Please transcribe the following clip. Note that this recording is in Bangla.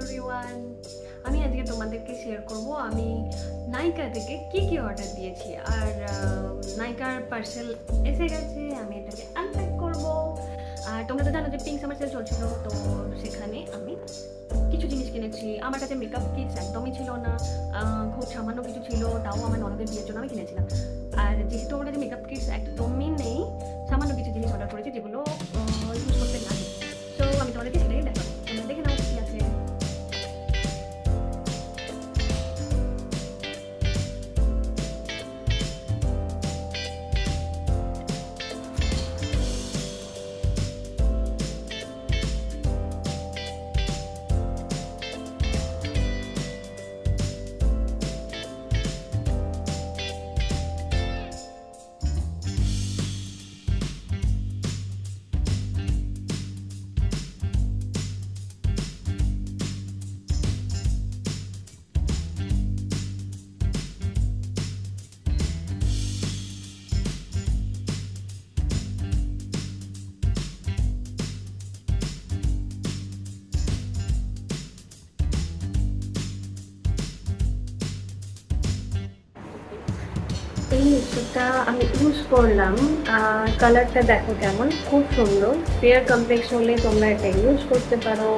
এভরিওয়ান, আমি আজকে তোমাদেরকে শেয়ার করব আমি নাইকা থেকে কি অর্ডার দিয়েছি। আর নাইকার পার্সেল এসে গেছে, আমি এটাকে আনপ্যাক করব। আর তোমরা তো জানো যে পিঙ্ক সামার সেল চলছিল, তো সেখানে আমি কিছু জিনিস কিনেছি। আমার কাছে মেকআপ কিটস একদমই ছিল না, খুব সামান্য কিছু ছিল, তাও আমার ননদের বিয়ের জন্য আমি কিনেছিলাম। আর যেহেতু আমার কাছে মেকআপ কিটস একদমই নেই, সামান্য কিছু জিনিস অর্ডার করেছি যেগুলো ইউজ করতে লাগে। তো আমি তোমাদেরকে সেটাই দেখাবো, তোমরা দেখে নাও কি আছে। এই লিপস্টিকটা আমি ইউজ করলাম, কালারটা দেখো কেমন, খুব সুন্দর। ফেয়ার কমপ্লেক্স হলে তোমরা এটা ইউজ করতে পারো।